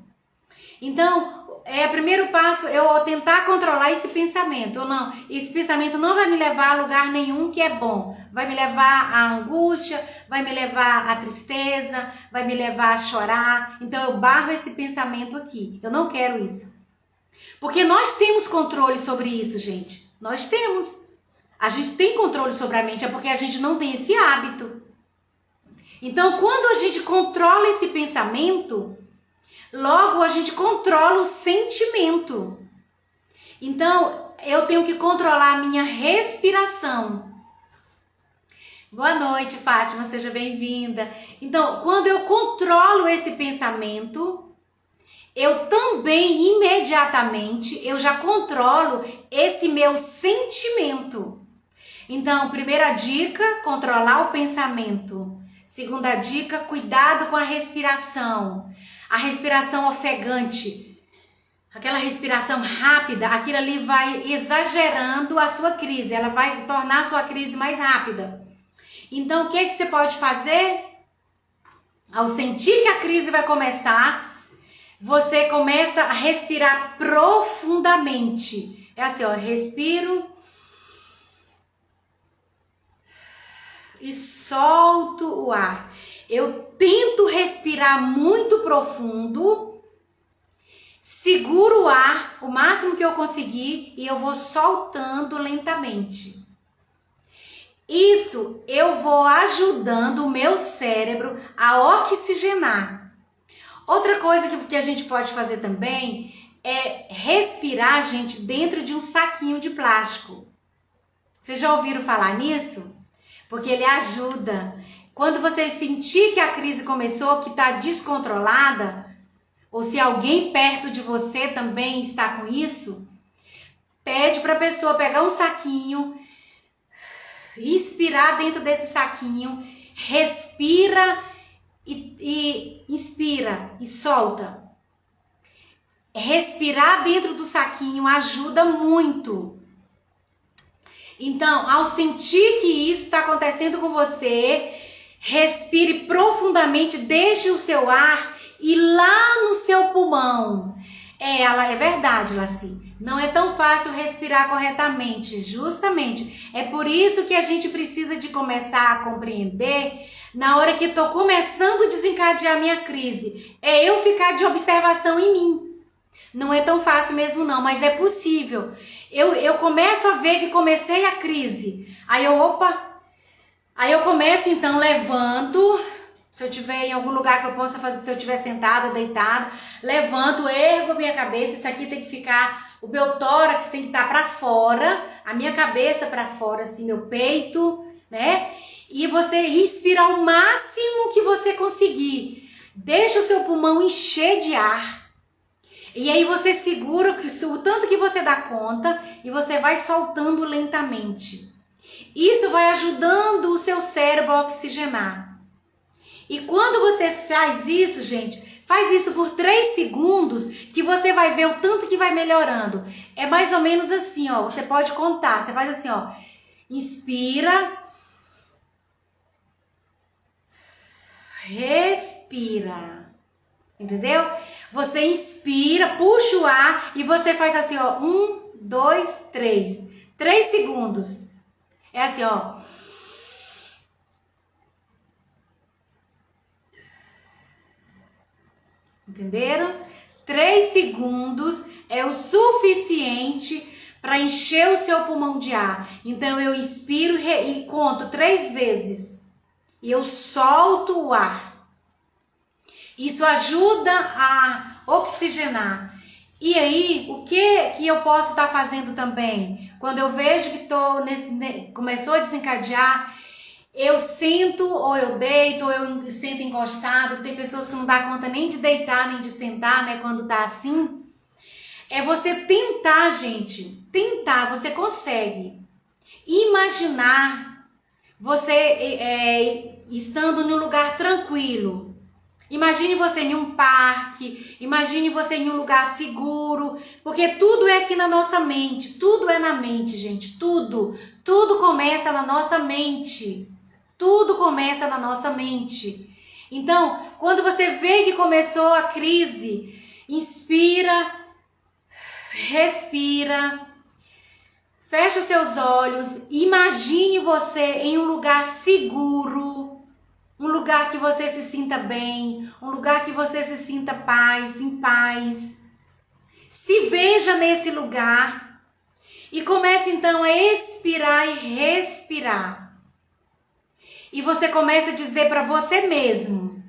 Então, o primeiro passo é eu tentar controlar esse pensamento. Ou não, esse pensamento não vai me levar a lugar nenhum que é bom. Vai me levar à angústia, vai me levar à tristeza, vai me levar a chorar. Então, eu barro esse pensamento aqui. Eu não quero isso. Porque nós temos controle sobre isso, gente. Nós temos. A gente tem controle sobre a mente, é porque a gente não tem esse hábito. Então, quando a gente controla esse pensamento, logo a gente controla o sentimento. Então, eu tenho que controlar a minha respiração. Boa noite, Fátima, seja bem-vinda. Então, quando eu controlo esse pensamento, eu também imediatamente eu já controlo esse meu sentimento. Então, primeira dica, controlar o pensamento. Segunda dica, cuidado com a respiração. A respiração ofegante, aquela respiração rápida, aquilo ali vai exagerando a sua crise, ela vai tornar a sua crise mais rápida. Então, o que você pode fazer? Ao sentir que a crise vai começar, você começa a respirar profundamente. É assim, ó, respiro e solto o ar. Eu tento respirar muito profundo, seguro o ar o máximo que eu conseguir e eu vou soltando lentamente. Isso eu vou ajudando o meu cérebro a oxigenar. Outra coisa que a gente pode fazer também é respirar, gente, dentro de um saquinho de plástico. Vocês já ouviram falar nisso? Porque ele ajuda. Quando você sentir que a crise começou, que está descontrolada, ou se alguém perto de você também está com isso, pede para a pessoa pegar um saquinho, inspirar dentro desse saquinho, respira e inspira e solta. Respirar dentro do saquinho ajuda muito. Então, ao sentir que isso está acontecendo com você, respire profundamente, deixe o seu ar ir lá no seu pulmão. É verdade, Laci. Não é tão fácil respirar corretamente, justamente. É por isso que a gente precisa de começar a compreender na hora que estou começando a desencadear a minha crise. É eu ficar de observação em mim. Não é tão fácil mesmo não, mas é possível. Eu começo a ver que comecei a crise. Aí eu começo então, levanto. Se eu estiver em algum lugar que eu possa fazer, se eu estiver sentada, deitada, levanto, ergo a minha cabeça. Isso aqui tem que ficar, o meu tórax tem que estar para fora, a minha cabeça para fora, assim, meu peito, né? E você inspira ao máximo que você conseguir. Deixa o seu pulmão encher de ar. E aí você segura o tanto que você dá conta e você vai soltando lentamente. Isso vai ajudando o seu cérebro a oxigenar. E quando você faz isso, gente, faz isso por 3 segundos que você vai ver o tanto que vai melhorando. É mais ou menos assim, ó. Você pode contar. Você faz assim, ó. Inspira. Respira. Entendeu? Você inspira, puxa o ar e você faz assim, ó. 1, 2, 3. 3 segundos. É assim, ó. Entenderam? 3 segundos é o suficiente para encher o seu pulmão de ar. Então, eu inspiro e conto 3 vezes. E eu solto o ar. Isso ajuda a oxigenar. E aí, o que eu posso estar fazendo também? Quando eu vejo que começou a desencadear, eu sento ou eu deito ou eu sento encostado. Tem pessoas que não dá conta nem de deitar nem de sentar, né? Quando tá assim. É você tentar, gente. Tentar, você consegue. Imaginar você estando num lugar tranquilo. Imagine você em um parque, imagine você em um lugar seguro, porque tudo é aqui na nossa mente, tudo é na mente, gente, tudo começa na nossa mente, tudo começa na nossa mente. Então, quando você vê que começou a crise, inspira, respira, fecha os seus olhos, imagine você em um lugar seguro, um lugar que você se sinta bem, um lugar que você se sinta em paz. Se veja nesse lugar e comece então a expirar e respirar. E você começa a dizer para você mesmo: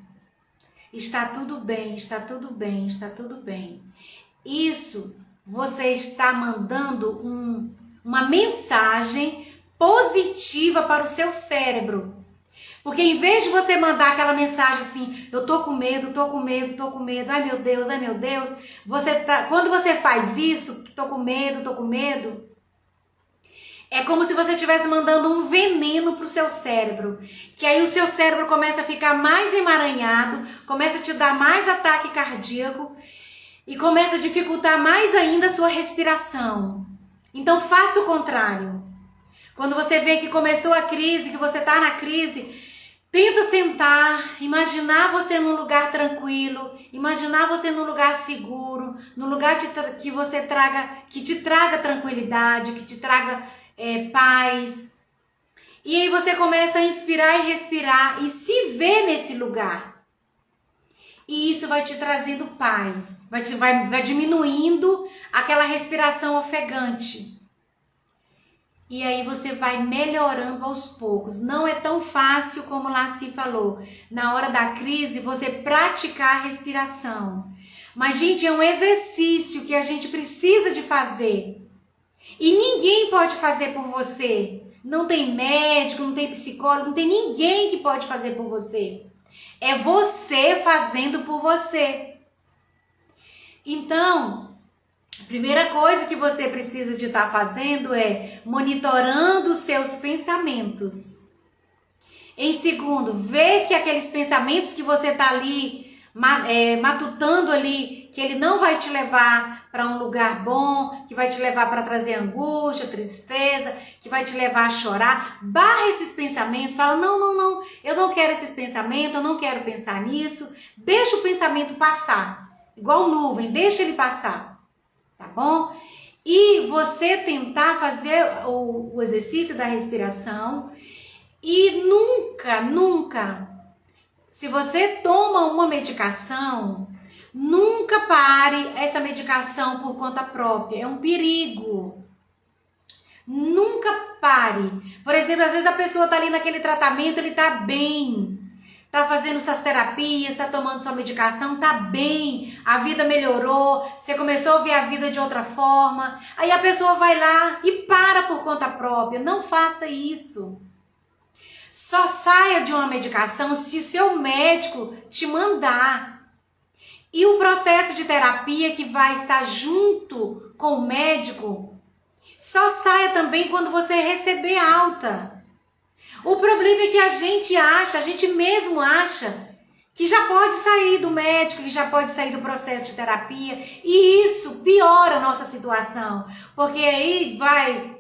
está tudo bem, está tudo bem, está tudo bem. Isso você está mandando uma mensagem positiva para o seu cérebro. Porque em vez de você mandar aquela mensagem assim, eu tô com medo, tô com medo, tô com medo, ai meu Deus, quando você faz isso, tô com medo, é como se você estivesse mandando um veneno pro seu cérebro, que aí o seu cérebro começa a ficar mais emaranhado, começa a te dar mais ataque cardíaco e começa a dificultar mais ainda a sua respiração. Então faça o contrário. Quando você vê que começou a crise, que você está na crise, tenta sentar, imaginar você num lugar tranquilo, imaginar você num lugar seguro, num lugar que te traga tranquilidade, que te traga paz. E aí você começa a inspirar e respirar e se ver nesse lugar. E isso vai te trazendo paz, vai diminuindo aquela respiração ofegante. E aí você vai melhorando aos poucos. Não é tão fácil como Laci falou. Na hora da crise, você praticar a respiração. Mas, gente, é um exercício que a gente precisa de fazer. E ninguém pode fazer por você. Não tem médico, não tem psicólogo, não tem ninguém que pode fazer por você. É você fazendo por você. Então, a primeira coisa que você precisa de estar fazendo é monitorando os seus pensamentos. Em segundo, ver que aqueles pensamentos que você está ali matutando ali, que ele não vai te levar para um lugar bom, que vai te levar para trazer angústia, tristeza, que vai te levar a chorar. Barra esses pensamentos, fala, não, eu não quero esses pensamentos, eu não quero pensar nisso. Deixa o pensamento passar, igual nuvem, deixa ele passar. Tá bom? E você tentar fazer o exercício da respiração e nunca, se você toma uma medicação, nunca pare essa medicação por conta própria. É um perigo. Nunca pare. Por exemplo, às vezes a pessoa tá ali naquele tratamento, ele tá bem. Tá fazendo suas terapias, tá tomando sua medicação, tá bem, a vida melhorou, você começou a ver a vida de outra forma, aí a pessoa vai lá e para por conta própria. Não faça isso. Só saia de uma medicação se o seu médico te mandar. E o processo de terapia que vai estar junto com o médico, só saia também quando você receber alta. O problema é que a gente mesmo acha que já pode sair do médico, que já pode sair do processo de terapia, e isso piora a nossa situação, porque aí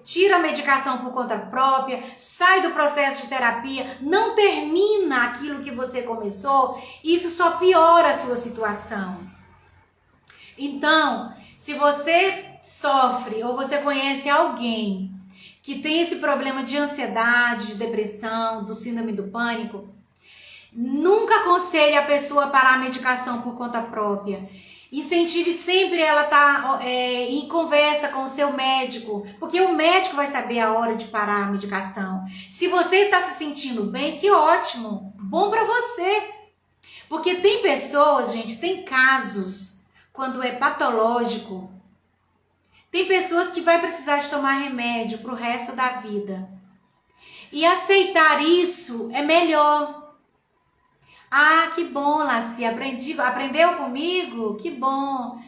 tira a medicação por conta própria, sai do processo de terapia, não termina aquilo que você começou, e isso só piora a sua situação. Então, se você sofre ou você conhece alguém que tem esse problema de ansiedade, de depressão, do síndrome do pânico, nunca aconselhe a pessoa a parar a medicação por conta própria. Incentive sempre ela a estar em conversa com o seu médico, porque o médico vai saber a hora de parar a medicação. Se você está se sentindo bem, que ótimo, bom para você. Porque tem pessoas, gente, tem casos, quando é patológico, tem pessoas que vai precisar de tomar remédio para o resto da vida. E aceitar isso é melhor. Ah, que bom, Laci, aprendeu comigo? Que bom.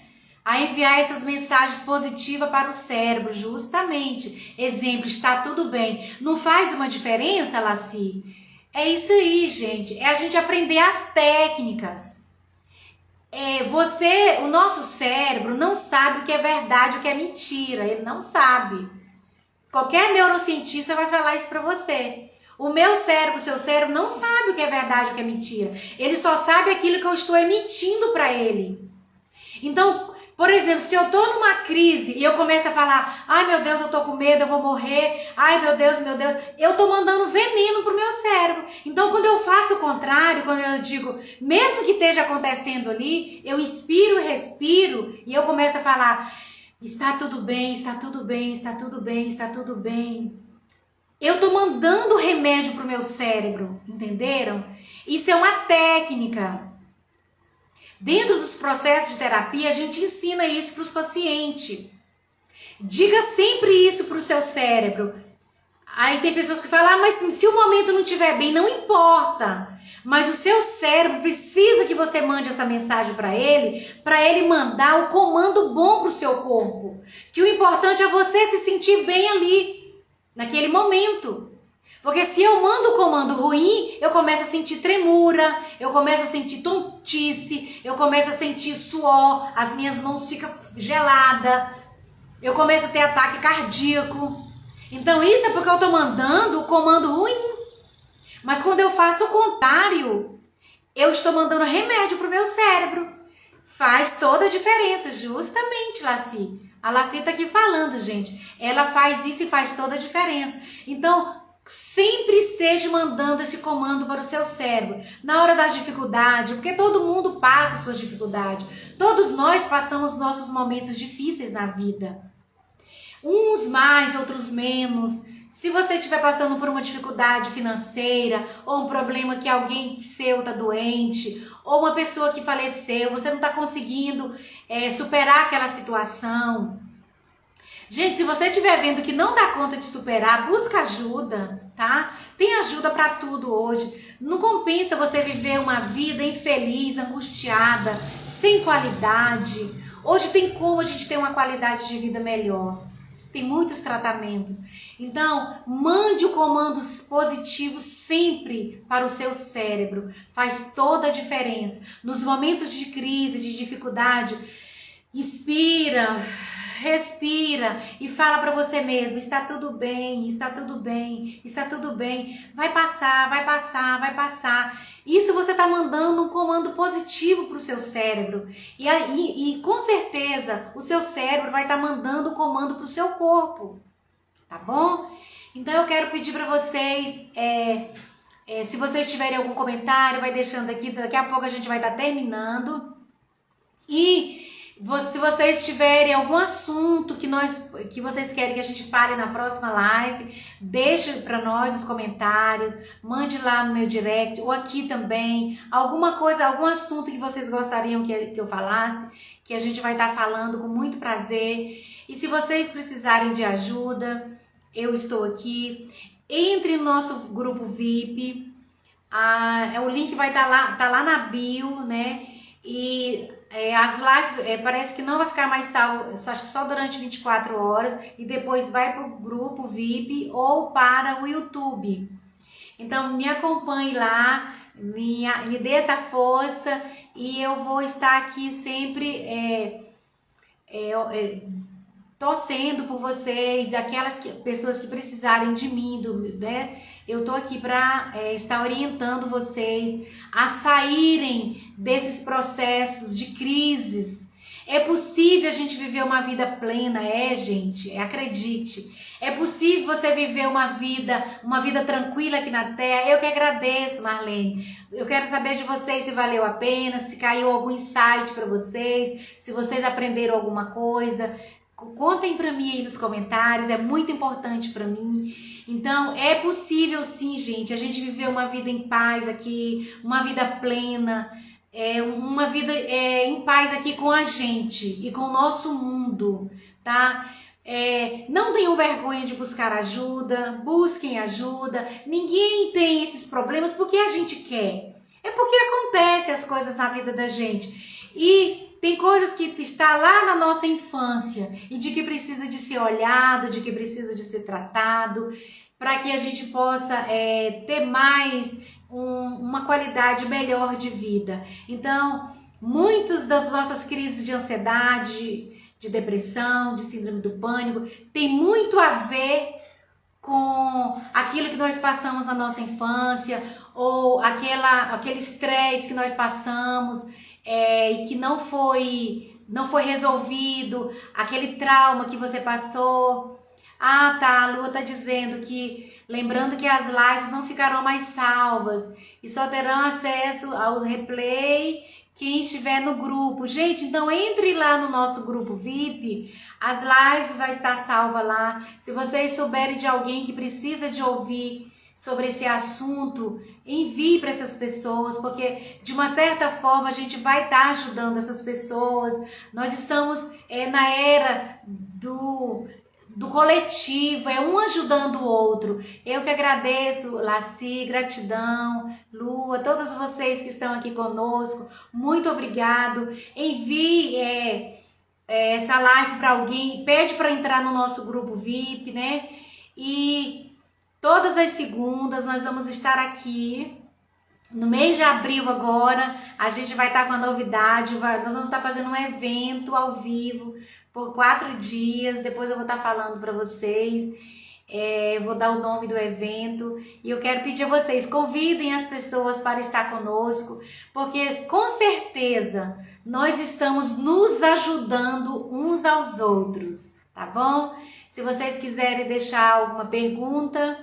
A enviar essas mensagens positivas para o cérebro, justamente. Exemplo, está tudo bem. Não faz uma diferença, Laci? É isso aí, gente. É a gente aprender as técnicas. O nosso cérebro não sabe o que é verdade e o que é mentira. Ele não sabe. Qualquer neurocientista vai falar isso para você. O meu cérebro, o seu cérebro não sabe o que é verdade e o que é mentira. Ele só sabe aquilo que eu estou emitindo para ele. Então, por exemplo, se eu estou numa crise e eu começo a falar, ai meu Deus, eu estou com medo, eu vou morrer, ai meu Deus, eu estou mandando veneno pro meu cérebro. Então, quando eu faço o contrário, quando eu digo, mesmo que esteja acontecendo ali, eu inspiro, respiro e eu começo a falar, está tudo bem, está tudo bem, está tudo bem, está tudo bem. Eu estou mandando remédio pro meu cérebro, entenderam? Isso é uma técnica. Dentro dos processos de terapia, a gente ensina isso para os pacientes. Diga sempre isso para o seu cérebro. Aí tem pessoas que falam, mas se o momento não estiver bem, não importa. Mas o seu cérebro precisa que você mande essa mensagem para ele mandar o comando bom para o seu corpo. Que o importante é você se sentir bem ali, naquele momento. Porque se eu mando o comando ruim, eu começo a sentir tremura, eu começo a sentir tontice, eu começo a sentir suor, as minhas mãos ficam geladas, eu começo a ter ataque cardíaco. Então isso é porque eu estou mandando o comando ruim. Mas quando eu faço o contrário, eu estou mandando remédio para o meu cérebro. Faz toda a diferença, justamente, Laci. A Laci está aqui falando, gente. Ela faz isso e faz toda a diferença. Então, sempre esteja mandando esse comando para o seu cérebro. Na hora das dificuldades, porque todo mundo passa suas dificuldades. Todos nós passamos nossos momentos difíceis na vida. Uns mais, outros menos. Se você estiver passando por uma dificuldade financeira, ou um problema que alguém seu está doente, ou uma pessoa que faleceu, você não está conseguindo superar aquela situação. Gente, se você estiver vendo que não dá conta de superar, busca ajuda, tá? Tem ajuda para tudo hoje. Não compensa você viver uma vida infeliz, angustiada, sem qualidade. Hoje tem como a gente ter uma qualidade de vida melhor. Tem muitos tratamentos. Então, mande o comandos positivos sempre para o seu cérebro. Faz toda a diferença. Nos momentos de crise, de dificuldade, inspira, respira e fala para você mesmo, está tudo bem, está tudo bem, está tudo bem. Vai passar, vai passar, vai passar. Isso você está mandando um comando positivo para o seu cérebro. E com certeza o seu cérebro vai estar mandando o comando para o seu corpo. Tá bom? Então eu quero pedir para vocês, se vocês tiverem algum comentário, vai deixando aqui, daqui a pouco a gente vai estar terminando. E se vocês tiverem algum assunto que vocês querem que a gente fale na próxima live, deixe para nós os comentários, mande lá no meu direct ou aqui também, alguma coisa, algum assunto que vocês gostariam que eu falasse, que a gente vai estar falando com muito prazer. E se vocês precisarem de ajuda, eu estou aqui. Entre no nosso grupo VIP, o link vai estar lá na bio, né? E as lives parece que não vai ficar mais salvo, acho que só durante 24 horas e depois vai para o grupo VIP ou para o YouTube. Então me acompanhe lá, me dê essa força e eu vou estar aqui sempre torcendo por vocês, aquelas pessoas que precisarem de mim, né? Eu tô aqui para estar orientando vocês a saírem desses processos de crises. É possível a gente viver uma vida plena, gente, acredite. É possível você viver uma vida tranquila aqui na Terra. Eu que agradeço, Marlene. Eu quero saber de vocês se valeu a pena, se caiu algum insight para vocês, se vocês aprenderam alguma coisa. Contem para mim aí nos comentários, é muito importante para mim. Então, é possível sim, gente, a gente viver uma vida em paz aqui, uma vida plena, uma vida em paz aqui com a gente e com o nosso mundo, tá? Não tenham vergonha de buscar ajuda, busquem ajuda. Ninguém tem esses problemas porque a gente quer. É porque acontecem as coisas na vida da gente. E tem coisas que está lá na nossa infância e de que precisa de ser olhado, de que precisa de ser tratado, para que a gente possa ter mais uma qualidade melhor de vida. Então, muitas das nossas crises de ansiedade, de depressão, de síndrome do pânico, tem muito a ver com aquilo que nós passamos na nossa infância ou aquele estresse que nós passamos e que não foi resolvido, aquele trauma que você passou. Ah, tá, a Lua tá dizendo que, lembrando que as lives não ficarão mais salvas e só terão acesso aos replay quem estiver no grupo. Gente, então entre lá no nosso grupo VIP, as lives vai estar salva lá. Se vocês souberem de alguém que precisa de ouvir sobre esse assunto, envie para essas pessoas, porque de uma certa forma a gente vai estar ajudando essas pessoas. Nós estamos na era do coletivo, é um ajudando o outro. Eu que agradeço, Laci, gratidão, Lua, todos vocês que estão aqui conosco, muito obrigado. Envie essa live para alguém, pede para entrar no nosso grupo VIP, né? E todas as segundas nós vamos estar aqui. No mês de abril agora, a gente vai estar com a novidade, nós vamos estar fazendo um evento ao vivo por 4 dias, depois eu vou estar falando para vocês, vou dar o nome do evento, e eu quero pedir a vocês, convidem as pessoas para estar conosco, porque com certeza nós estamos nos ajudando uns aos outros, tá bom? Se vocês quiserem deixar alguma pergunta,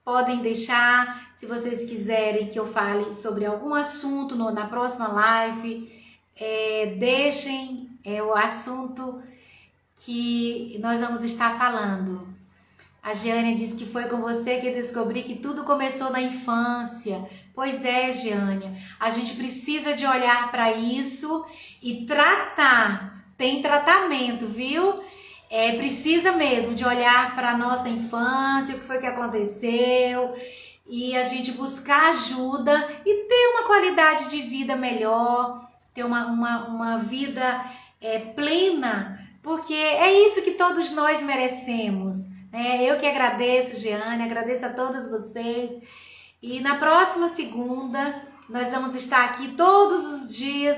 podem deixar. Se vocês quiserem que eu fale sobre algum assunto na próxima live, deixem o assunto que nós vamos estar falando. A Giane disse que foi com você que eu descobri que tudo começou na infância. Pois é, Giane, a gente precisa de olhar para isso e tratar. Tem tratamento, viu? Precisa mesmo de olhar para a nossa infância, o que foi que aconteceu, e a gente buscar ajuda e ter uma qualidade de vida melhor, ter uma vida plena, porque é isso que todos nós merecemos, né? Eu que agradeço, Jeane, agradeço a todos vocês, e na próxima segunda nós vamos estar aqui todos os dias.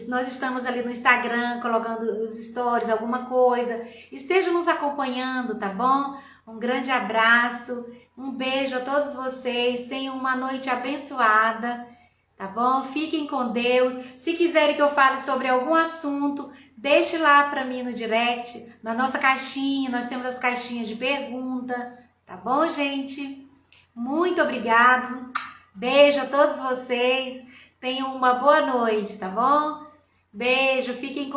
Nós estamos ali no Instagram colocando os stories, alguma coisa. Estejam nos acompanhando, tá bom? Um grande abraço, um beijo a todos vocês. Tenham uma noite abençoada, tá bom? Fiquem com Deus. Se quiserem que eu fale sobre algum assunto, deixe lá para mim no direct, na nossa caixinha. Nós temos as caixinhas de pergunta, tá bom, gente? Muito obrigado. Beijo a todos vocês. Tenham uma boa noite, tá bom? Beijo, fiquem com